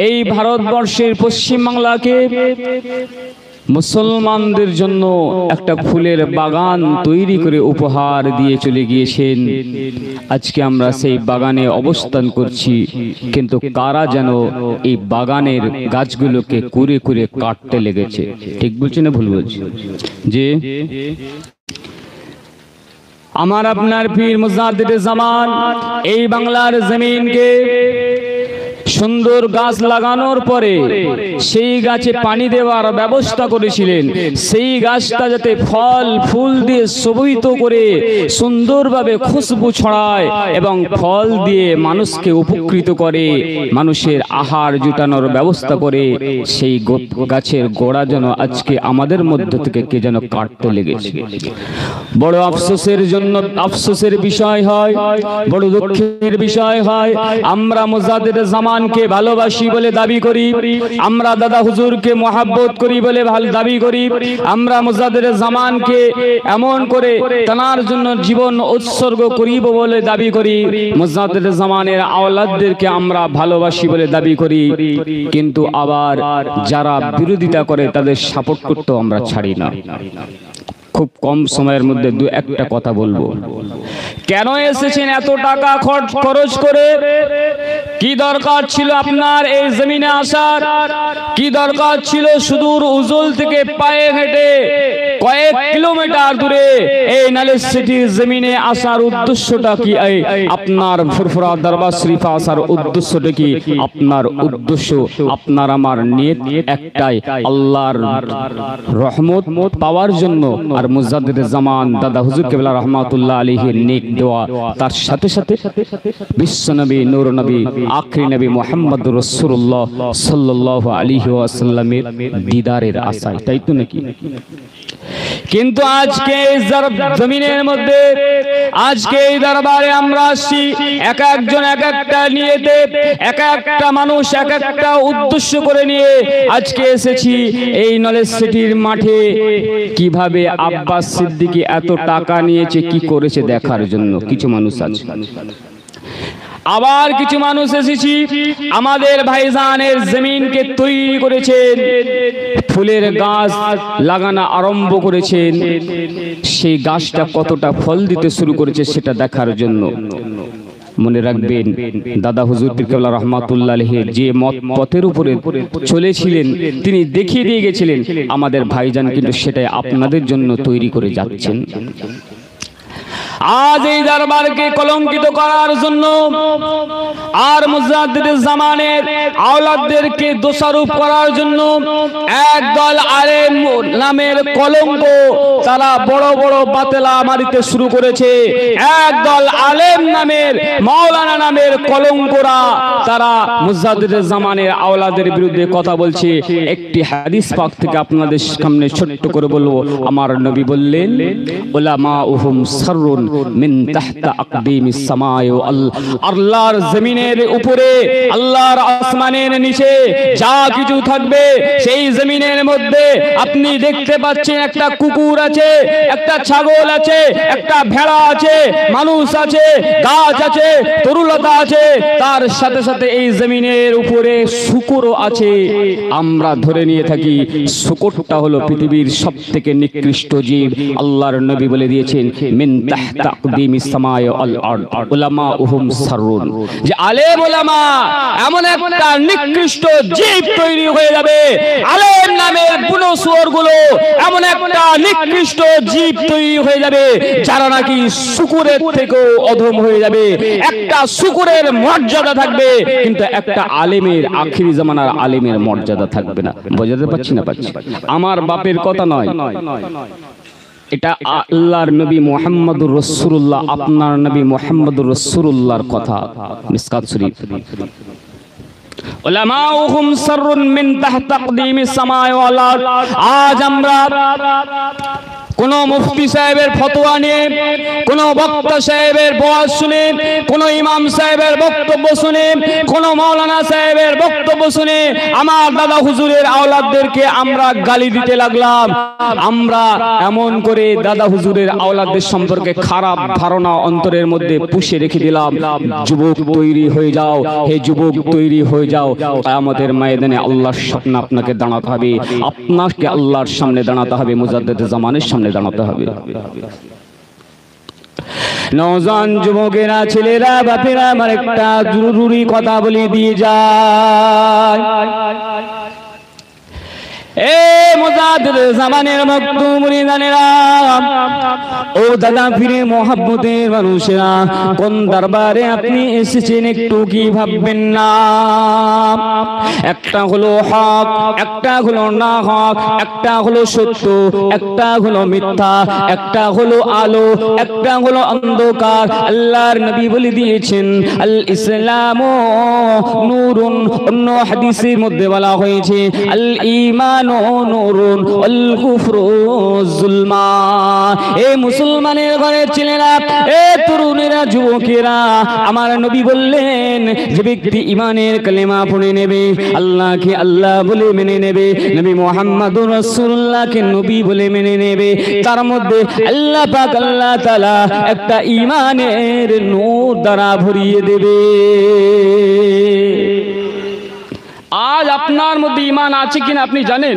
এই ভারতবর্ষের পশ্চিম বাংলাকে মুসলমানদের জন্য একটা ফুলের বাগান তৈরি করে উপহার দিয়ে চলে গিয়েছেন। আজকে আমরা সেই বাগানে অবস্থান করছি, কিন্তু কারা যেন এই বাগানের গাছগুলোকে কুরে কুরে কাটতে লেগেছে। ঠিক বলছি না ভুল বলছি? যে আমার আপনার পীর মুজাদ্দিদে জামান এই বাংলার জমিনকে সুন্দর গাছ লাগানোর পরে সেই গাছে পানি দেওয়ার ব্যবস্থা করেছিলেন। সেই গাছটা যাতে ফল ফুল দিয়ে শোভিত করে সুন্দরভাবে খুশবু ছড়ায় এবং ফল দিয়ে মানুষকে উপকৃত করে, মানুষের আহার জুটানোর ব্যবস্থা করে, সেই গাছের গোড়া যেন আজকে আমাদের মধ্য থেকে কে যেন কাটতে লেগেছে। বড় আফসোসের জন্য আফসোসের বিষয় হয়, বড় দুঃখের বিষয় হয়। আমরা মুজাদ্দিদে জামান কে ভালোবাসি বলে দাবি করি, আমরা দাদা হুজুরকে মহাব্বত করি বলে ভালো দাবি করি, আমরা মুজাদ্দিদে জামানকে এমন করে তার জন্য জীবন উৎসর্গ করিব বলে দাবি করি, মুজাদ্দিদে জামানের আওলাদদেরকে আমরা ভালোবাসি বলে দাবি করি, কিন্তু আবার যারা বিরোধিতা করে তাদের সাপোর্ট করতেও আমরা ছাড়ি না। খুব কম সময়ের মধ্যে দু একটা কথা বলবো। কেন এসেছেন এত টাকা খরচ করে? কি দরকার ছিল আপনার এই জমিনে আসার? কি দরকার ছিল সুদূর উজল থেকে পায়ে হেঁটে কয়েক কিলোমিটার দূরে এই নলেজ সিটির জমিনে আসার উদ্দেশ্যটা কি? আপনার ফুরফুরা দরবার শরীফে আসার উদ্দেশ্যটা কি? আপনার উদ্দেশ্য, আপনার আমার নিয়ত একটাই, আল্লাহর রহমত পাওয়ার জন্য আর মুজাদ্দিদে জামান দাদা হুজুর কেবলা রহমাতুল্লাহ আলাইহির নেক দোয়া, তার সাথে সাথে বিশ্বনবী নূর নবী আখরি নবী মুহাম্মদুর রাসূলুল্লাহ সাল্লাল্লাহু আলাইহি ওয়াসাল্লামের দিদারের আশায়, তাই তো নাকি? কিন্তু আজকে জমিনের মধ্যে, আজকে এই দরবারে আমরা আসছি এক একজন এক একটা নিয়েতে, এক একটা মানুষ এক একটা উদ্দেশ্য করে নিয়ে আজকে এসেছি এই নলেজ সিটির মাঠে। কিভাবে আব্বাস সিদ্দিকী এত টাকা নিয়েছে, কি করেছে দেখার জন্য কিছু মানুষ আছে। আবার কিছু মানুষ এসেছি আমাদের ভাইজানের জমিনকে তৈরি করেছেন, ফুলের গাছ লাগানো আরম্ভ করেছেন, সেই গাছটা কতটা ফল দিতে শুরু করেছে সেটা দেখার জন্য। মনে রাখবেন দাদা হুজুর পীর কেবলা রহমাতুল্লাহ আলাইহি যে পথের উপরে চলেছিলেন তিনি দেখিয়ে দিয়ে গেছিলেন, আমাদের ভাইজান কিন্তু সেটাই আপনাদের জন্য তৈরি করে যাচ্ছেন। আজ এই দরবারকে কলঙ্কিত করার জন্য আর মুজাদ্দিদে জামানের আওলাদদেরকে দোষারোপ করার জন্য একদল আলেম নামের কলঙ্ক তারা বড় বড় বাতেলা মারিতে শুরু করেছে। একদল আলেম নামের মাওলানা নামের কলঙ্করা তারা মুজাদ্দিদে জামানের আওলাদের বিরুদ্ধে কথা বলছে। একটি হাদিস পাক থেকে আপনাদের সামনে ছোট্ট করে বলবো। আমার নবী বললেন, উলামাউহুম সাররুন মিন তাহতা আকদিমিস সামাই, আল্লাহর জমিনের উপরে, আল্লাহর আসমানের নিচে যা কিছু থাকবে সেই জমিনের মধ্যে আপনি দেখতে পাচ্ছেন একটা কুকুর আছে, একটা ছাগল আছে, একটা ভেড়া আছে, মানুষ আছে, গাছ আছে, তরুলতা আছে, তার সাথে সাথে এই জমিনের উপরে শূকরও আছে। আমরা ধরে নিয়ে থাকি শূকরটা হলো পৃথিবীর সবথেকে নিকৃষ্ট জীব। আল্লাহর নবী বলে দিয়েছেন মিন তাহতা আকদিমিস সামাই ওয়াল আরদ উলামাউহুম সাররুন, যে আলেম উলামা এমন একটা নিকৃষ্ট জীব তৈরি হয়ে যাবে, আলেম নামের বুনো শুয়োরগুলো এমন একটা নিকৃষ্ট জীব তৈরি হয়ে যাবে যারা নাকি শূকরের থেকেও অধম হয়ে যাবে। একটা শূকরের মর্যাদা থাকবে কিন্তু একটা আলেমের, আখিরি জামানার আলেমের মর্যাদা থাকবে না। বোঝাতে পারছি না? পারছি। আমার বাপের কথা নয়, এটা আল্লাহর নবী মুহাম্মদুর রাসূলুল্লাহ, আপনার নবী মুহাম্মদুর রাসূলুল্লাহর কথা। মিসকাত শরীফ, উলামাউহুম সাররুন মিন তাহতা আকদিমিস সামাই ওয়াল আরদ। আজ আমরা কোন মুফতি সাহেবের ফতোয়া নিয়ে, কোন বক্তা সাহেবের ওয়াজ শুনে, কোন ইমাম সাহেবের বক্তব্য শুনে, কোন মাওলানা সাহেবের বক্তব্য শুনে আমার দাদা হুজুরের আওলাদদেরকে আমরা গালি দিতে লাগলাম। আমরা এমন করে দাদা হুজুরের আওলাদদের সম্পর্কে খারাপ ধারণা অন্তরের মধ্যে পুষে রেখে দিলাম। যুবক তৈরি হয়ে যাও, হে যুবক তৈরি হয়ে যাও, কিয়ামতের ময়দানে আল্লাহর সামনে আপনাকে দাঁড়াতে হবে, আপনাকে আল্লাহর সামনে দাঁড়াতে হবে, মুজাদ্দিদ জামানের সামনে দাঁড়াতে হবে। নওজোয়ান যুবকেরা, ছেলেরা, বাপেরা, আমার একটা জরুরি কথা বলে দিয়ে যায়। এ মুজাদ্দিদ জামানের ভক্ত মুরিদানেরা, ও দাদা পীরে মোহাব্বতের মানুষেরা, কোন দরবারে আপনি এসেছেন একটু কি ভাববেন না? একটা হলো হক, একটা হলো না হক, একটা হলো সত্য, একটা হলো মিথ্যা, একটা হলো আলো, একটা হলো অন্ধকার। আল্লাহর নবী বলে দিয়েছেন আল ইসলামু নূরুন, অন্য হাদিসের মধ্যে বলা হয়েছে আল ঈমান নূরুন ওয়াল কুফরু যুলমা। এ মুসলমানের ঘরের ছেলেরা, এ তরুণেরা, যুবকেরা, আমার নবী বললেন যে ব্যক্তি ঈমানের কালেমা পড়ে নেবে, আল্লাহকে আল্লাহ বলে মেনে নেবে, নবী মুহাম্মদুর রাসূলুল্লাহকে নবী বলে মেনে নেবে, তার মধ্যে আল্লাহ পাক আল্লাহ তাআলা একটা ঈমানের নূর দ্বারা ভরিয়ে দেবে। আজ আপনার মধ্যে ঈমান আছে কিনা আপনি জানেন?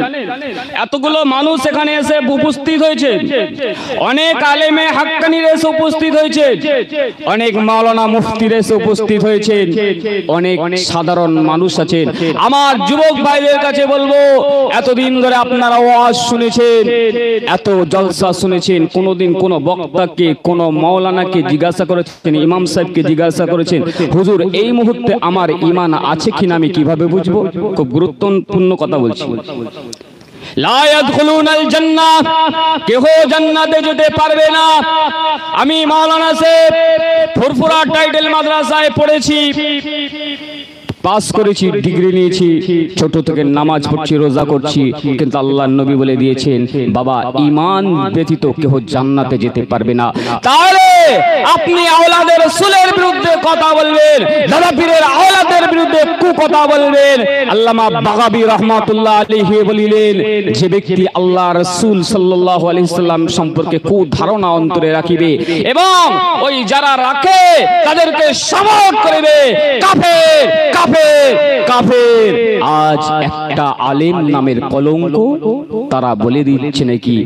এতগুলো মানুষ এখানে এসে উপস্থিত হয়েছে, অনেক আলেমে হাক্কানির এসে উপস্থিত হয়েছে, অনেক মাওলানা মুফতির এসে উপস্থিত হয়েছে, অনেক সাধারণ মানুষ আছেন। আমার যুবক ভাইদের কাছে বলবো, এতদিন ধরে আপনারা ওয়াজ শুনেছেন, এত জলসা শুনেছেন, কোনোদিন কোন বক্তাকে, কোন মাওলানাকে জিজ্ঞাসা করেছেন, ইমাম সাহেবকে জিজ্ঞাসা করেছেন, হুজুর এই মুহূর্তে আমার ঈমান আছে কিনা আমি কিভাবে বুঝবো? খুব গুরুত্বপূর্ণ কথা বলছি। লা ইয়াদখুলুনাল জান্নাহ, কেহ জান্নাতে যেতে পারবে না। আমি মাওলানা সাহেব ফুরফুরা টাইটেল মাদ্রাসায় পড়েছি, পাস করেছি, ডিগ্রি নিয়েছি, ছোট থেকে নামাজ পড়ছি, রোজা করছি, কিন্তু আল্লাহর নবী বলে দিয়েছেন বাবা ঈমান ব্যতীত কেহ জান্নাতে যেতে পারবে না। তাহলে আপনি আওলাদের রাসূলের বিরুদ্ধে কথা বলবেন, দাদা পীরের আওলাদের বিরুদ্ধে কথা বলবেন। আল্লামা বাগাবী রাহমাতুল্লাহ আলাইহি বলিলেন, যে ব্যক্তি আল্লাহর রাসূল সাল্লাল্লাহু আলাইহি সাল্লাম সম্পর্কে ধারণা অন্তরে রাখিবে এবং ওই যারা রাখে তাদেরকে সাবত করবে, কাফের কাফের কাফের। আজ একটা আলেম নামের কলঙ্ক তারা বলে দিচ্ছে নাকি,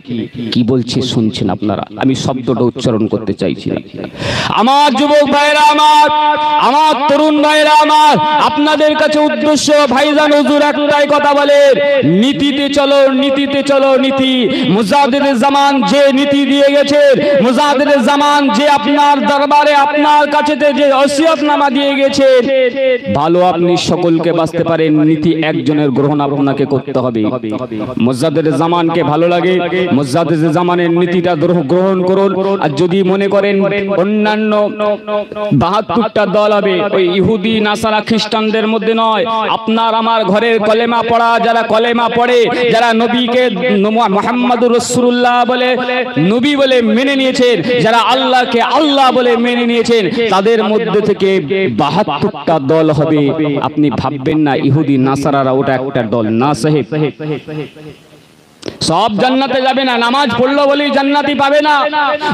কি বলছে শুনছেন আপনারা? আমি শব্দটা উচ্চারণ করতে চাইছি না। আমার যুবক ভাইরা, আমার তরুণ ভাইরা, আমার আপনাদের কাছে উদ্দেশ্য, ভাইজান হুজুর একটাই কথা বলেন, নীতিতে চলো, নীতিতে চলো, নীতি। মুজাদ্দিদ জামান যে নীতি দিয়ে গেছে, মুজাদ্দিদ জামান যে আপনার দরবারে আপনার কাছে যে ওসিয়তনামা দিয়ে গেছে, ভালো আপনি সকলকে বাঁচতে পারেন, নীতি একজনের গ্রহণ আপনাকে করতে হবে। মুজাদ্দিদ জামানকে ভালো লাগে, মুজাদ্দিদ জামানের নীতিটা গ্রহণ করুন। আর যদি মনে করেন অন্যান্য ৭২টা দল হবে, ওই ইহুদি নাসারা খ্রিস্টানদের মধ্যে নয়, আপনার আমার ঘরের কলেমা পড়া, যারা কলেমা পড়ে, যারা নবীকে মুহাম্মাদুর রাসূলুল্লাহ বলে নবী বলে মেনে নিয়েছেন, যারা আল্লাহকে আল্লাহ বলে মেনে নিয়েছেন, তাদের মধ্যে থেকে ৭২টা দল হবে। আপনি ভাববেন না ইহুদি নাসারারা ওটা একটা দল না সাহেব। সব জান্নাতে যাবে না, নামাজ পড়লো বলি জান্নাতি পাবে না,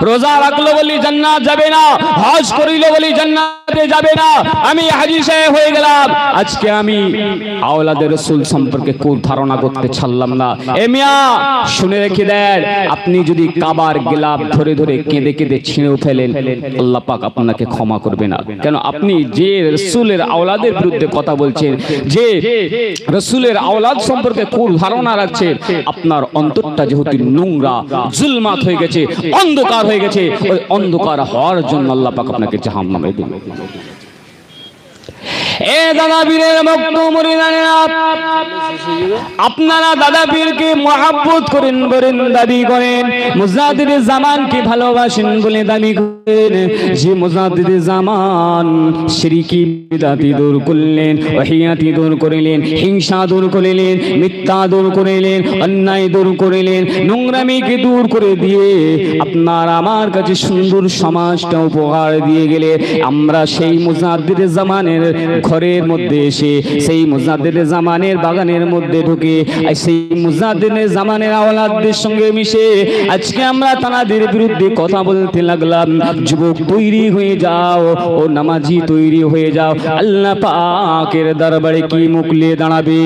রোজা রাখলো বলি জান্নাত যাবে না, হজ করিল বলি জান্নাতে যাবে না। আমি হাজী সাহেব হয়ে গেলাম, আজকে আমি আওলাদের রাসূল সম্পর্কে কোন ধারণা করতে ছাড়লাম না। এ মিয়া শুনে রেখে দেন, আপনি যদি কাবার গিলাফ ধরে ধরে কেঁদে কেঁদে ছিঁড়েও ফেলেন, আল্লাহ পাক আপনাকে ক্ষমা করবে না। কেন? আপনি যে রাসূলের আওলাদের বিরুদ্ধে কথা বলছেন, যে রাসূলের আওলাদ সম্পর্কে কোন ধারণা রাখছেন, আপনার অন্তরটা যেহেতু নোংরা, জুলমাত হয়ে গেছে, অন্ধকার হয়ে গেছে, ওই অন্ধকার হওয়ার জন্য আল্লাহ পাক আপনাকে জাহান্নামে দিবেন। এ দাদা পীরের ভক্ত মুরিদানেরা, আপনারা দাদা পীরকে মহব্বত করেন বলেন, দাবি করেন, মুজাদ্দিদ জামানকে ভালোবাসেন বলে দাবি করেন। যে মুজাদ্দিদ জামান শিরকি বিদআতি দূর করলেন, ওহিয়াতি দূর করলেন, হিংসা দূর করলেন, মিথ্যা দূর করলেন, অন্যায় দূর করলেন, নোংরামিকে দূর করে দিয়ে আপনার আমার কাছে সুন্দর সমাজটা উপহার দিয়ে গেলে, আমরা সেই মুজাদ্দিদ জামানের ঘরের মধ্যে এসে, সেই মুজাদ্দিদ জামানের বাগানের মধ্যে ঢুকে, সেই মুজাদ্দিদ জামানের আওলাদদের সঙ্গে মিশে আজকে আমরা তাদের বিরুদ্ধে কথা বলতে লাগলাম। যুবক তৈরি হয়ে যাও, ও নামাজি তৈরি হয়ে যাও, আল্লাহ পাকের দরবারে কি মুখলে দাঁড়াবে।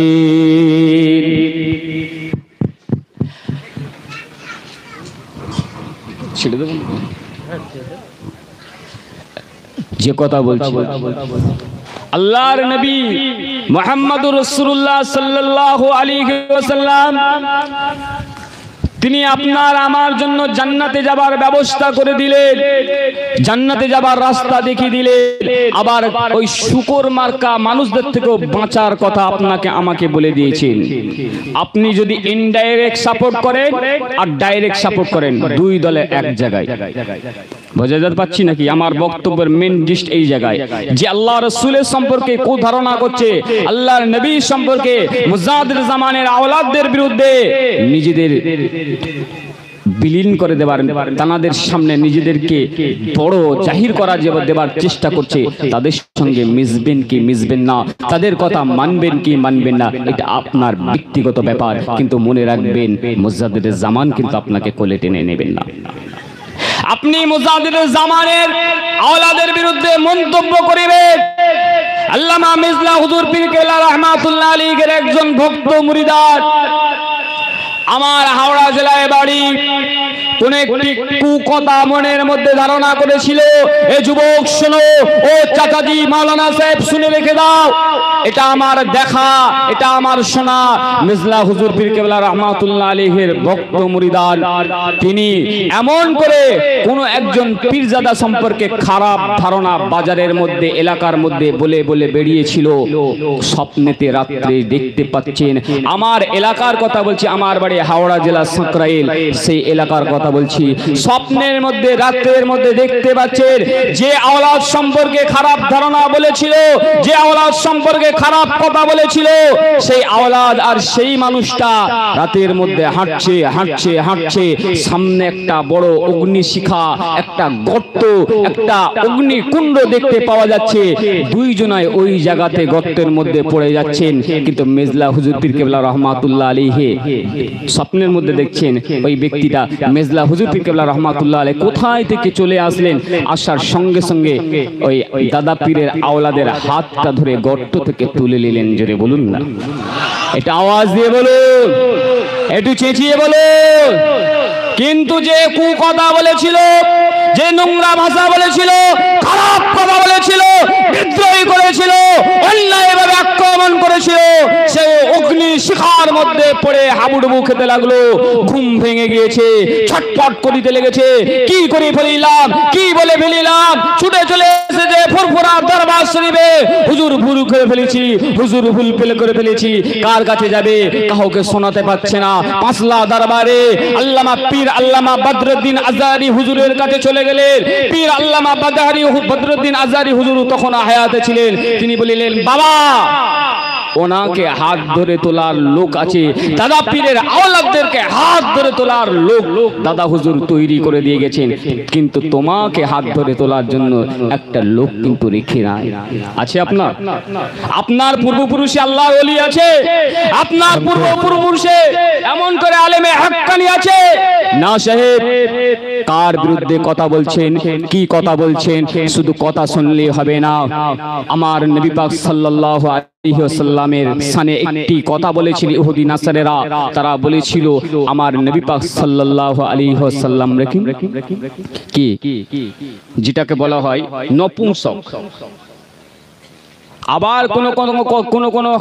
যে কথা বলছি, আল্লাহর নবী মুহাম্মদুর রাসূলুল্লাহ সাল্লাল্লাহু আলাইহি ওয়াসাল্লাম তিনি আপনার আমার জন্য জান্নাতে যাবার ব্যবস্থা করে দিলেন, জান্নাতে যাবার রাস্তা দেখিয়ে দিলেন। আবার ওই শুকর মার্কা মানুষদের থেকেও বাঁচার কথা আপনাকে আমাকে বলে দিয়েছেন। আপনি যদি ইনডাইরেক্ট সাপোর্ট করেন আর ডাইরেক্ট সাপোর্ট করেন, দুই দলে এক জায়গায়। বোঝা যেতে পারছি নাকি? আমার বক্তব্যের মেন জিস্ট এই জায়গায় যে আল্লাহ রাসূলের সম্পর্কে কো ধারণা করছে, আল্লাহর নবী সম্পর্কে মুজাদ্দিদ জামানের আওলাদদের বিরুদ্ধে নিজেদের বিলীন করে দেবার, তাদের সামনে নিজেদেরকে বড় জাহির করা দেবার চেষ্টা করছে। তাদের সঙ্গে মিশবেন কি মিশবেন না, তাদের কথা মানবেন কি মানবেন না, এটা আপনার ব্যক্তিগত ব্যাপার। কিন্তু মনে রাখবেন, মুজাদ্দিদ জামান কিন্তু আপনাকে কোলে টেনে নেবেন না। আপনি মুজাদ্দিদ জামানের আওলাদের বিরুদ্ধে মন্তব্য করিবেন, আল্লামা মিজলা হুজুর পীর কেবলা রাহমাতুল্লাহ আলাইহির একজন ভক্ত মুরিদাত আমার হাওড়া জেলায় বাড়ি, কোন একটি কুকথা মনের মধ্যে ধারণা করেছিল। এ যুবক শোনো, ও চাচাজি মাওলানা সাহেব শুনে রেখে দাও, এটা আমার দেখা, এটা আমার শোনা। মিজলা হুজুর পীর কেবলা রাহমাতুল্লাহ আলাইহির ভক্ত মুরিদান, তিনি এমন করে কোন একজন পীরজাদা সম্পর্কে খারাপ ধারণা বাজারের মধ্যে, এলাকার মধ্যে বলে বলে বেরিয়েছিল। স্বপ্নেতে রাত্রে দেখতে পাচ্ছেন, আমার এলাকার কথা বলছি, আমার বাড়ি হাওড়া জেলা সাঁকরাইল, সেই এলাকার কথা বলছি। স্বপ্নের মধ্যে রাতের মধ্যে দেখতে পাচ্ছেন, যে আওলাদ সম্পর্কে খারাপ ধারণা বলেছিল, যে আওলাদ সম্পর্কে খারাপ কথা বলেছিল, সেই আওলাদ আর সেই মানুষটা রাতের মধ্যে হাঁটছে হাঁটছে হাঁটছে, সামনে একটা বড় অগ্নিশিখা, একটা গর্ত, একটা অগ্নিকুণ্ড দেখতে পাওয়া যাচ্ছে। দুইজনায় ওই জায়গাতে গর্তের মধ্যে পড়ে যাচ্ছেন। কিন্তু মিজলা হুজুর পীর কেবলা রাহমাতুল্লাহ আলাইহি স্বপ্নের মধ্যে দেখছেন ওই ব্যক্তিটা মিজলা হুজুর পীর কেবলা রাহমাতুল্লাহ আলাইহি কোথায় থেকে চলে আসলেন। আসার সঙ্গে সঙ্গে ওই দাদা পীরের আওলাদের হাতটা ধরে গর্ত থেকে তুলে নিলেন। জোরে বলুন না, এটা আওয়াজ দিয়ে বলুন, একটু চেঁচিয়ে বলুন। কিন্তু যে কুকথা বলেছিল, যে নোংরা ভাষা বলেছিল, খারাপ কথা বলেছিল, বিদ্রোহী করেছিল, অন্যায়ভাবে আক্রমণ করেছিল, সে অগ্নি শিখার মধ্যে পড়ে হাবুডুবু খেতে লাগলো। ঘুম ভেঙে গিয়েছে, ছটপট করিতে লেগেছে, কি করে ফেলিলাম, কি বলে ফেলিলাম। ছুটে চলে এসেছে ফুরফুরা দরবার শরীফে, হুজুর ভুল করে ফেলেছি, হুজুর ভুল করে ফেলেছি। কার কাছে যাবে? কাউকে শোনাতে পারছে না। পাঁচলা দরবারে আল্লামা পীর আল্লামা বদরুদ্দিন আজহারী হুজুরের কাছে চলে গেলেন। পীর আল্লামা বদরুদ্দিন আজহারী হুজুর তখন হায়াতে ছিলেন। তিনি বলিলেন, বাবা, ওনাকে হাত ধরে তোলার লোক আছে, দাদা পীরের আওলাদদেরকে হাত ধরে তোলার লোক দাদা হুজুর তৈরি করে দিয়ে গেছেন, কিন্তু তোমাকে হাত ধরে তোলার জন্য একটা লোক কিন্তু রেখে নাই। আছে আপনার পূর্বপুরুষে আল্লাহর ওলি আছে, আপনার পূর্বপুরুষে এমন করে আলেমে হাক্কানি আছে না সাহেব। কার বিরুদ্ধে কথা বলছেন, কি কথা বলছেন, শুধু কথা শুনলে হবে না। আমার নবী পাক সাল্লাল্লাহু আলাইহি ওয়াসাল্লামের শানে একটি কথা বলেছিল ইহুদি নাসারেরা। তারা বলেছিল, আমার নবী পাক সাল্লাল্লাহু আলাইহি ওয়াসাল্লাম কি, যেটাকে বলা হয় নপুংসক। আবার কোন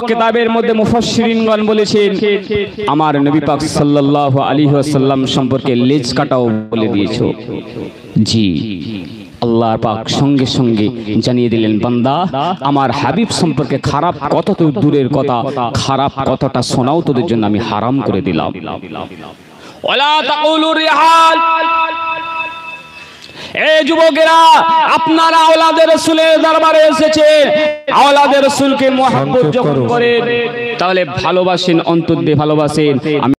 কিতাবের মধ্যে মুফাসসিরিনগণ বলেছেন, আমার নবী পাক সাল্লাল্লাহু আলাইহি ওয়াসাল্লাম সম্পর্কে লেজ কাটাও বলে দিয়েছো। জি, আল্লাহ পাক সঙ্গে সঙ্গে জানিয়ে দিলেন, বান্দা আমার হাবিব সম্পর্কে খারাপ কত তো দূরের কথা, খারাপ কথাটা শোনাও তোদের জন্য আমি হারাম করে দিলাম। ওয়ালা তাকুলুর রিহাল, এই যুবকেরা আপনারা আওলাদে রাসূলের দরবারে এসেছে, আওলাদে রাসূলকে মুহাব্বত যখন করেন তাহলে ভালোবাসেন, অন্তর দিয়ে ভালোবাসেন।